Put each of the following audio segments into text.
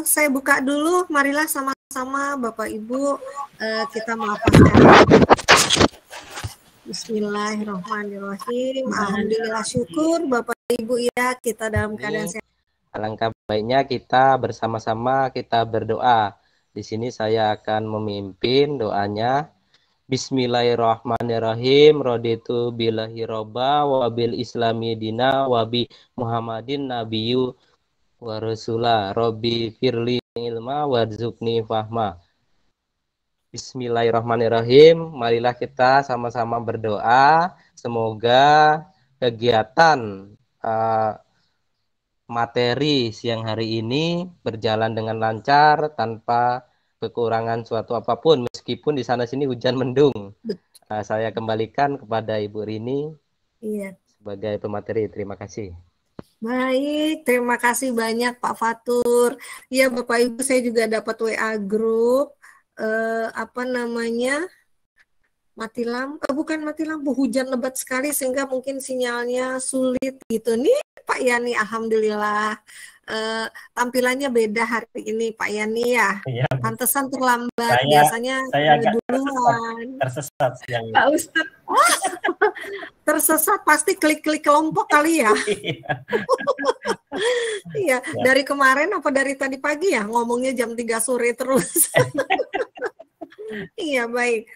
Saya buka dulu, marilah sama-sama Bapak Ibu kita melafazkan. Bismillahirrahmanirrahim. Alhamdulillah, syukur Bapak Ibu ya, kita dalam keadaan sehat. Alangkah baiknya kita bersama-sama kita berdoa. Di sini saya akan memimpin doanya. Bismillahirrahmanirrahim. Raditu billahi robba wa bil islami dina wa bi Muhammadin nabiyyu wa rasulah. Rabbi firli ilma warzuqni fahma. Bismillahirrahmanirrahim. Marilah kita sama-sama berdoa. Semoga kegiatan materi siang hari ini berjalan dengan lancar tanpa kekurangan suatu apapun, meskipun di sana sini hujan mendung. Saya kembalikan kepada Ibu Rini sebagai pemateri. Terima kasih. Baik, terima kasih banyak Pak Fatur. Ya Bapak Ibu, saya juga dapat WA grup mati lampu, bukan mati lampu, hujan lebat sekali sehingga mungkin sinyalnya sulit gitu. Nih Pak Yani, alhamdulillah tampilannya beda hari ini Pak Yani ya. Pantesan terlambat, biasanya saya duluan. Tersesat yang Pak Ustadz. Tersesat pasti klik-klik kelompok kali ya. Iya, dari kemarin apa dari tadi pagi ya ngomongnya jam 3 sore terus. Iya, baik.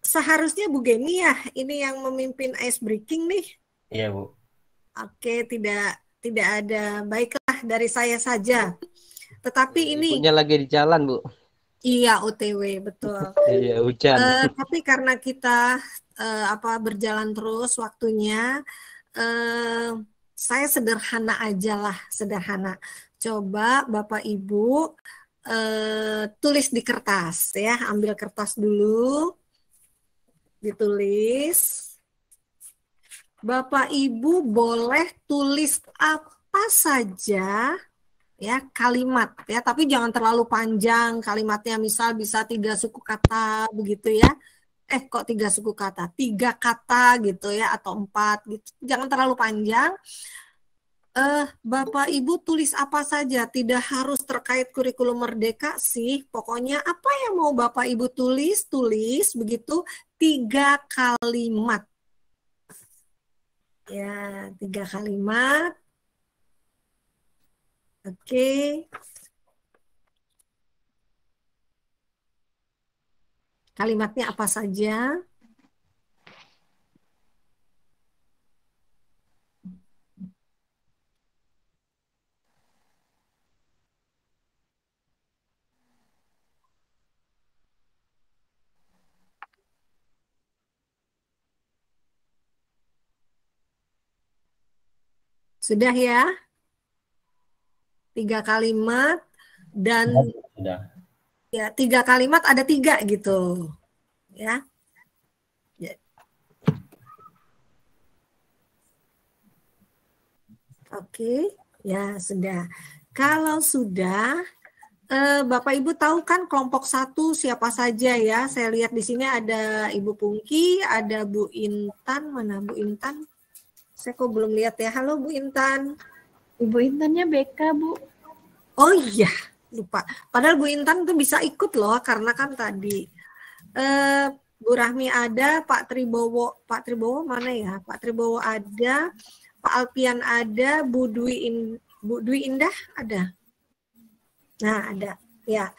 Seharusnya Bu Geni ya ini yang memimpin ice breaking nih. Iya Bu. Oke, tidak ada. Baiklah, dari saya saja. Tetapi ini Ibunya lagi di jalan Bu. Iya, OTW, betul. Iya, hujan. Tapi karena kita berjalan terus waktunya, saya sederhana aja lah, sederhana. Coba Bapak Ibu tulis di kertas ya, ambil kertas dulu, ditulis. Bapak Ibu boleh tulis apa saja ya, kalimat ya, tapi jangan terlalu panjang kalimatnya, misal bisa 3 suku kata begitu ya. Kok 3 suku kata, 3 kata gitu ya, atau 4 gitu, jangan terlalu panjang. Bapak Ibu tulis apa saja, tidak harus terkait kurikulum merdeka sih, pokoknya apa yang mau Bapak Ibu tulis begitu, 3 kalimat ya, 3 kalimat. Oke. Kalimatnya apa saja? Sudah ya? 3 kalimat dan Sudah. Ya, 3 kalimat ada 3 gitu. Ya. Oke, ya sudah. Kalau sudah, Bapak Ibu tahu kan kelompok 1 siapa saja ya? Saya lihat di sini ada Ibu Pungki, ada Bu Intan. Mana Bu Intan? Saya kok belum lihat ya. Halo Bu Intan. Ibu Intannya BK, Bu. Oh iya, lupa. Padahal Bu Intan tuh bisa ikut loh, karena kan tadi Bu Rahmi ada, Pak Tribowo mana ya? Pak Tribowo ada, Pak Alpian ada, Bu Dwi Indah ada. Nah, ada. Ya.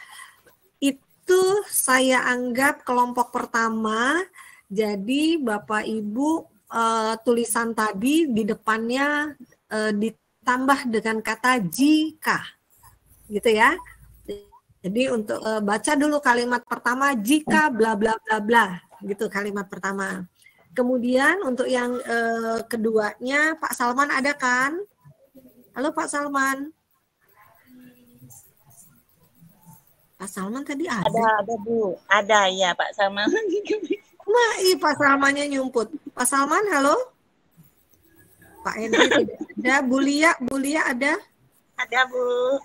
Itu saya anggap kelompok pertama. Jadi Bapak Ibu tulisan tadi di depannya ditambah dengan kata jika. Gitu ya. Jadi untuk baca dulu kalimat pertama, jika bla bla bla bla, gitu kalimat pertama. Kemudian untuk yang keduanya, Pak Salman ada kan? Halo Pak Salman. Pak Salman tadi ada? Ada Bu, ada ya Pak Salman. Nah, Pak Salmannya nyumput. Pak Salman, halo? Pak Henry tidak ada. Bu Lia ada? Ada Bu.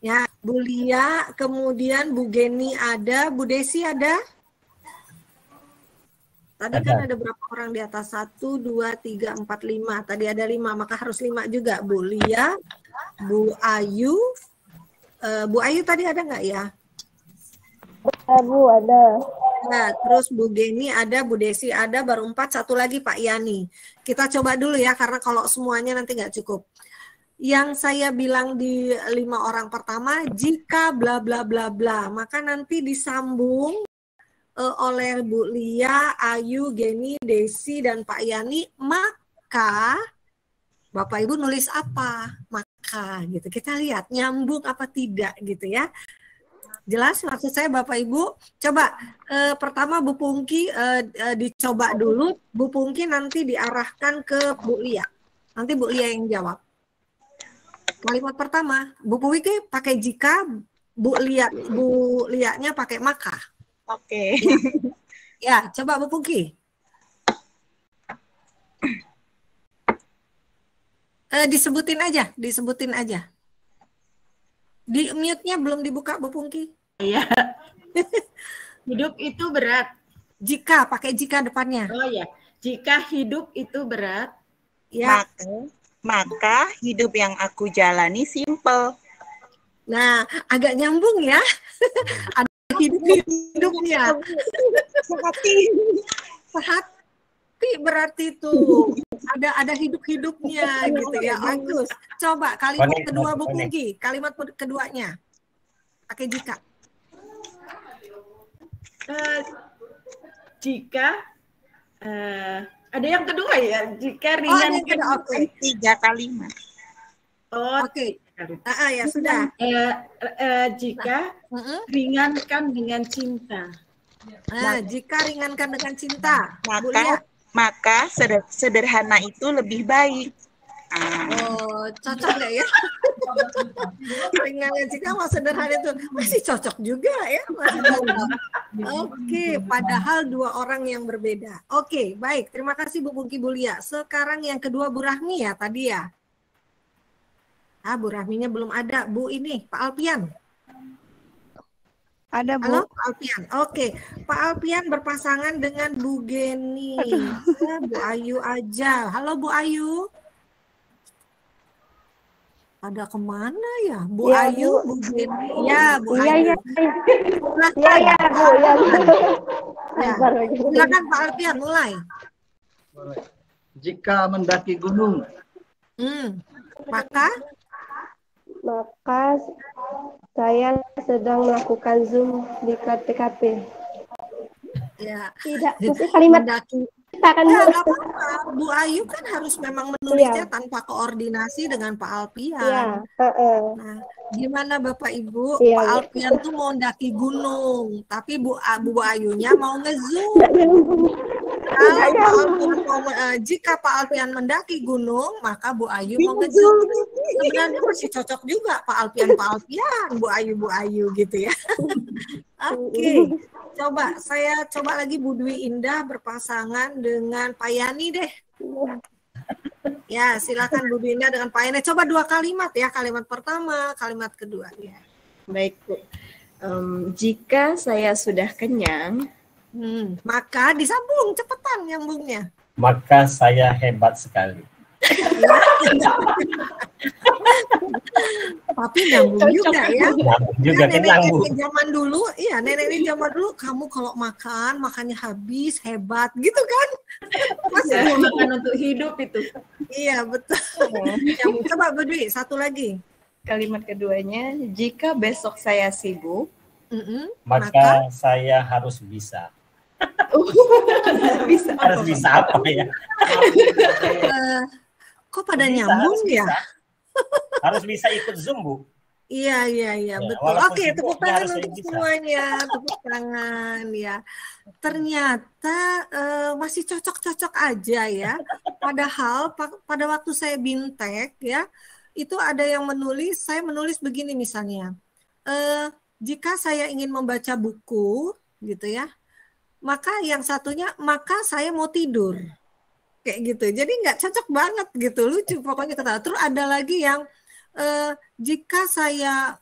Ya, Bu Lia, kemudian Bu Geni ada, Bu Desi ada? Tadi kan ada berapa orang di atas? 1, 2, 3, 4, 5. Tadi ada 5, maka harus 5 juga. Bu Lia, Bu Ayu, Bu Ayu tadi ada nggak ya? Bu, ada. Nah, terus Bu Geni ada, Bu Desi ada, baru 4, satu lagi Pak Yani. Kita coba dulu ya, karena kalau semuanya nanti nggak cukup. Yang saya bilang di 5 orang pertama, jika bla bla bla bla, maka nanti disambung oleh Bu Lia, Ayu, Geni, Desi, dan Pak Yani, maka Bapak Ibu nulis apa? Maka gitu. Kita lihat nyambung apa tidak gitu ya. Jelas maksud saya Bapak Ibu? Coba pertama Bu Pungki dicoba dulu. Bu Pungki nanti diarahkan ke Bu Lia. Nanti Bu Lia yang jawab. Kalimat pertama, Bu Pungki pakai jika, Bu Lia-nya pakai maka. Oke. Ya, coba Bu Pungki. Disebutin aja. Di mute-nya belum dibuka Bu Pungki. Iya. Hidup itu berat. Jika, pakai jika depannya. Oh ya, jika hidup itu berat. Ya. Maka hidup yang aku jalani simple. Nah, agak nyambung ya. Ada hidup-hidupnya. Sehati berarti itu. Ada hidup-hidupnya gitu ya. Bagus. Coba kalimat kedua Bu Pungki. Kalimat keduanya. Pakai jika. Jika ada yang kedua ya, jika ringankan Oke. 3 kalimat. Oke. Ya sudah. Jika ringankan dengan cinta. Jika ringankan dengan cinta. Bu Lia. Maka sederhana itu lebih baik. Cocok nggak ya? Ringankan jika mau sederhana itu masih cocok juga ya. Oke, padahal 2 orang yang berbeda. Oke, baik. Terima kasih Bu Pungki, Bu Lia. Sekarang yang kedua Bu Rahmi ya tadi ya. Bu Rahminya belum ada. Bu ini, Pak Alpian. Ada, Bu. Halo, Pak Alpian. Oke, Pak Alpian berpasangan dengan Bu Geni. Ya, Bu Ayu aja. Halo Bu Ayu. Ada kemana ya? Bu Ya, Ayu, Bu Geni. Ya, Bu Ayu. Iya, Bu. Ya. Silakan Pak Alpian mulai. Jika mendaki gunung. Maka saya sedang melakukan Zoom di KTKP. ya. Tidak, mesti kalimat Mendaki. kita kan Ya, nggak apa-apa. Bu Ayu kan harus memang menulisnya tanpa koordinasi dengan Pak Alpian. Nah, gimana Bapak Ibu? Iya, Pak iya. Alpian tuh mau mendaki gunung, tapi Bu Ayunya mau nge-zoom. Jika Pak Alpian mendaki gunung, maka Bu Ayu mau nge-zoom. Sebenarnya masih cocok juga Pak Alpian, Bu Ayu gitu ya. Oke. Saya coba lagi Bu Dwi Indah berpasangan dengan Pak Yani deh. Ya, silakan Bu Dwi Indah dengan Pak Yani. Coba 2 kalimat ya, kalimat pertama, kalimat kedua. Ya. Baik, Bu. Jika saya sudah kenyang, maka disambung, cepetan nyambungnya. Maka saya hebat sekali. Tapi nyambung juga ya. Nyambung juga kan nyambung. Nenek zaman dulu kamu kalau makannya habis, hebat gitu kan. Ya, makan untuk hidup itu. Iya, betul. Nyambung. Coba Bu Dwi, satu lagi. kalimat keduanya, jika besok saya sibuk, maka saya harus bisa. Harus bisa apa ya? Kok pada nyambung ya? Harus bisa ikut Zoom, Bu. Iya, betul. Oke, tepuk tangan untuk semuanya, tepuk tangan ya. Ternyata masih cocok-cocok aja ya. Padahal pada waktu saya bintek ya, itu ada yang menulis, saya menulis begini misalnya. Jika saya ingin membaca buku gitu ya, maka yang satunya, maka saya mau tidur. Kayak gitu. Jadi nggak cocok banget gitu, lucu pokoknya kata. Terus ada lagi yang jika saya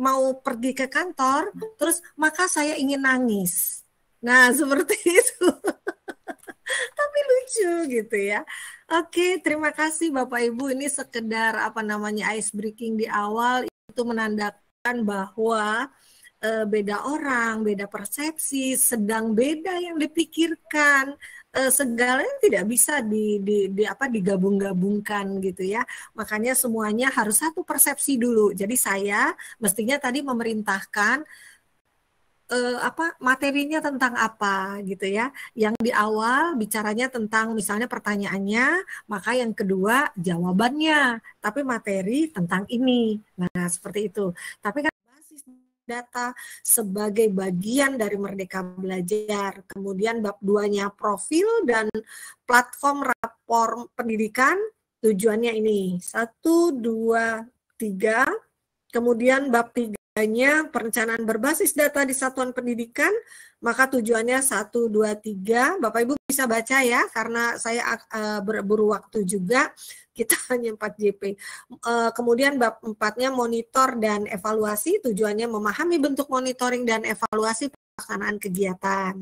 mau pergi ke kantor, terus maka saya ingin nangis. Nah, seperti itu. Tapi lucu gitu ya. Oke, terima kasih Bapak Ibu. Ini sekedar ice breaking di awal, itu menandakan bahwa beda orang, beda persepsi, sedang beda yang dipikirkan, segalanya tidak bisa digabung-gabungkan gitu ya. Makanya semuanya harus satu persepsi dulu. Jadi saya mestinya tadi memerintahkan materinya tentang apa gitu ya. Yang di awal bicaranya tentang misalnya pertanyaannya, maka yang kedua jawabannya, tapi materi tentang ini. Nah, seperti itu. Tapi kan basis data sebagai bagian dari Merdeka Belajar. Kemudian bab 2-nya profil dan platform rapor pendidikan, tujuannya ini. 1, 2, 3. Kemudian bab 3-nya perencanaan berbasis data di satuan pendidikan, maka tujuannya 1, 2, 3. Bapak Ibu bisa baca ya, karena saya berburu waktu juga, kita hanya 4 JP. Kemudian bab 4-nya monitor dan evaluasi, tujuannya memahami bentuk monitoring dan evaluasi pelaksanaan kegiatan.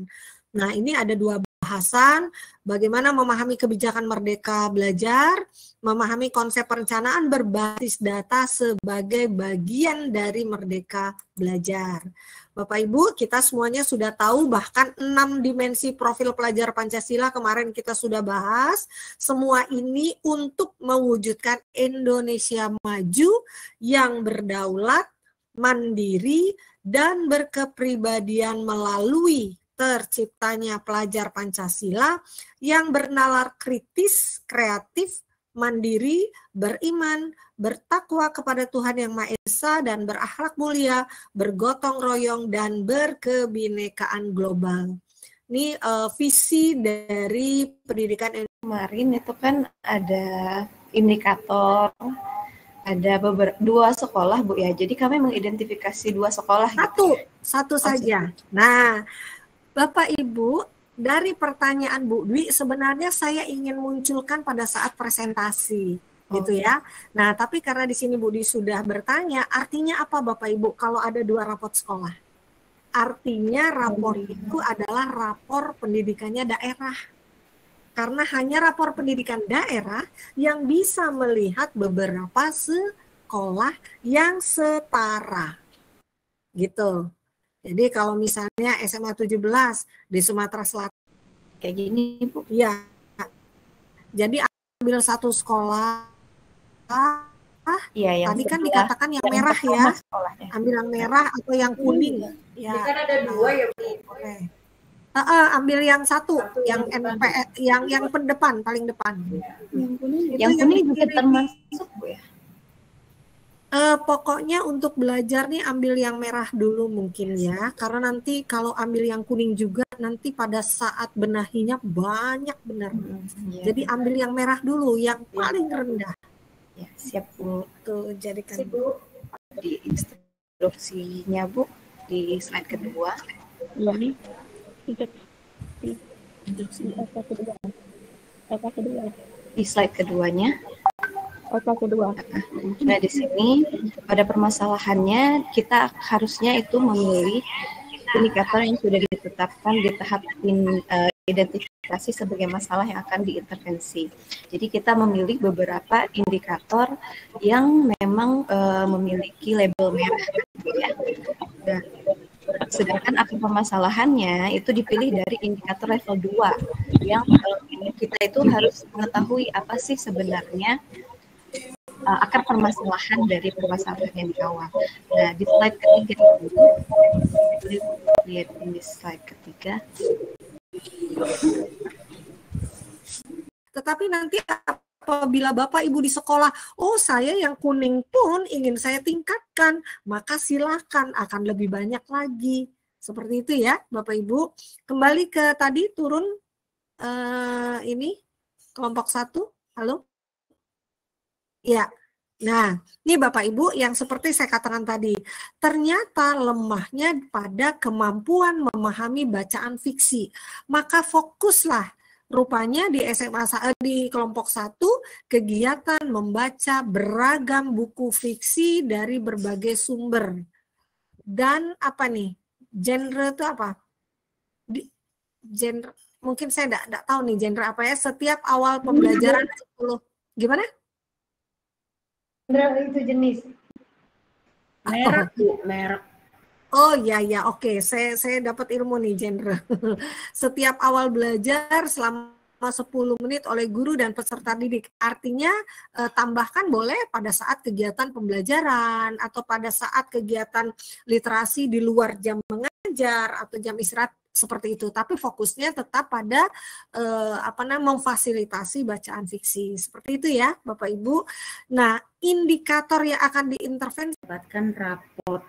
Nah, ini ada 2 bahasan, bagaimana memahami kebijakan Merdeka Belajar, memahami konsep perencanaan berbasis data sebagai bagian dari Merdeka Belajar. Bapak Ibu, kita semuanya sudah tahu bahkan 6 dimensi profil pelajar Pancasila kemarin kita sudah bahas. Semua ini untuk mewujudkan Indonesia maju yang berdaulat, mandiri, dan berkepribadian melalui terciptanya pelajar Pancasila yang bernalar kritis, kreatif, mandiri, beriman, bertakwa kepada Tuhan Yang Maha Esa, dan berakhlak mulia, bergotong royong, dan berkebinekaan global. Ini visi dari pendidikan Kemarin itu kan ada indikator, ada dua sekolah Bu ya. Jadi kami mengidentifikasi 2 sekolah. Satu saja. Nah, Bapak Ibu, dari pertanyaan Bu Dwi sebenarnya saya ingin munculkan pada saat presentasi. Gitu ya. Nah, tapi karena di sini Bu Dwi sudah bertanya, artinya apa Bapak Ibu kalau ada 2 rapor sekolah? Artinya rapor itu adalah rapor pendidikannya daerah. Karena hanya rapor pendidikan daerah yang bisa melihat beberapa sekolah yang setara. Gitu. Jadi kalau misalnya SMA 17 di Sumatera Selatan kayak gini Bu. Iya. Jadi ambil satu sekolah. Iya, tadi kan dikatakan yang merah ya. Ambil yang merah atau yang kuning. Ya. Kan ada 2 ya Bu. Oke. Ambil yang satu, yang NPS, yang depan, paling depan. Yang kuning juga termasuk Bu ya. Pokoknya untuk belajar nih ambil yang merah dulu mungkin ya, karena nanti kalau ambil yang kuning juga nanti pada saat benahinya banyak benar. Jadi ambil yang merah dulu, yang paling rendah. Ya, siap Bu. Tuh jadikan di instruksinya Bu di slide kedua. Iya. Di slide keduanya. kedua. Nah, di sini pada permasalahannya kita harusnya itu memilih indikator yang sudah ditetapkan di tahap identifikasi sebagai masalah yang akan diintervensi. Jadi kita memilih beberapa indikator yang memang memiliki label merah, ya. Nah, sedangkan akar permasalahannya itu dipilih dari indikator level 2 yang kita itu harus mengetahui apa sih sebenarnya akar permasalahan dari permasalahan yang dikawal. Nah, di slide ketiga itu, lihat ini slide ketiga. Tetapi nanti apabila Bapak Ibu di sekolah, oh saya yang kuning pun ingin saya tingkatkan, maka silakan akan lebih banyak lagi. Seperti itu ya Bapak Ibu. Kembali ke tadi turun ini kelompok 1. Halo? Ya, nah ini Bapak Ibu yang seperti saya katakan tadi, ternyata lemahnya pada kemampuan memahami bacaan fiksi. Maka fokuslah rupanya di SMA di kelompok 1 kegiatan membaca beragam buku fiksi dari berbagai sumber. Dan apa nih? Genre itu apa? Genre mungkin saya enggak tahu nih genre apa ya. Setiap awal pembelajaran 10. Gimana? Itu jenis. Merek, Bu, merek. Oh iya ya, oke. Saya dapat ilmu nih, genre. Setiap awal belajar selama 10 menit oleh guru dan peserta didik. Artinya tambahkan boleh pada saat kegiatan pembelajaran atau pada saat kegiatan literasi di luar jam mengajar atau jam istirahat seperti itu. Tapi fokusnya tetap pada memfasilitasi bacaan fiksi. Seperti itu ya, Bapak Ibu. Nah, indikator yang akan diintervensi Dapatkan raport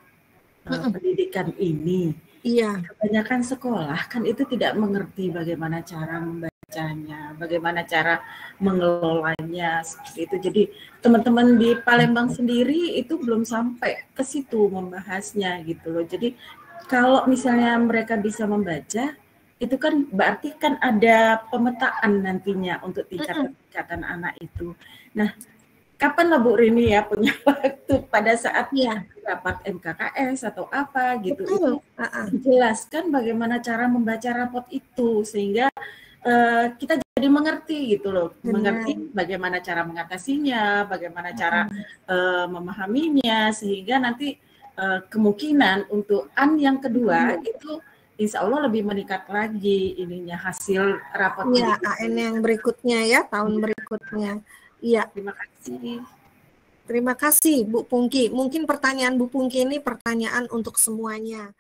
pendidikan ini. Iya. Kebanyakan sekolah kan itu tidak mengerti bagaimana cara membacanya, bagaimana cara mengelolanya seperti itu. Jadi teman-teman di Palembang sendiri itu belum sampai ke situ membahasnya gitu loh. Jadi kalau misalnya mereka bisa membaca, itu kan berarti kan ada pemetaan nantinya untuk tingkatan anak itu. Nah, kapan lah Bu Rini ya punya waktu pada saat rapat MKKS atau apa gitu, itu jelaskan bagaimana cara membaca raport itu sehingga kita jadi mengerti gitu loh, mengerti bagaimana cara mengatasinya, bagaimana cara memahaminya, sehingga nanti kemungkinan untuk yang kedua itu insya Allah lebih meningkat lagi ininya hasil rapotnya. Ya, AN yang berikutnya ya, tahun berikutnya. Iya. Terima kasih. Terima kasih Bu Pungki. Mungkin pertanyaan Bu Pungki ini pertanyaan untuk semuanya.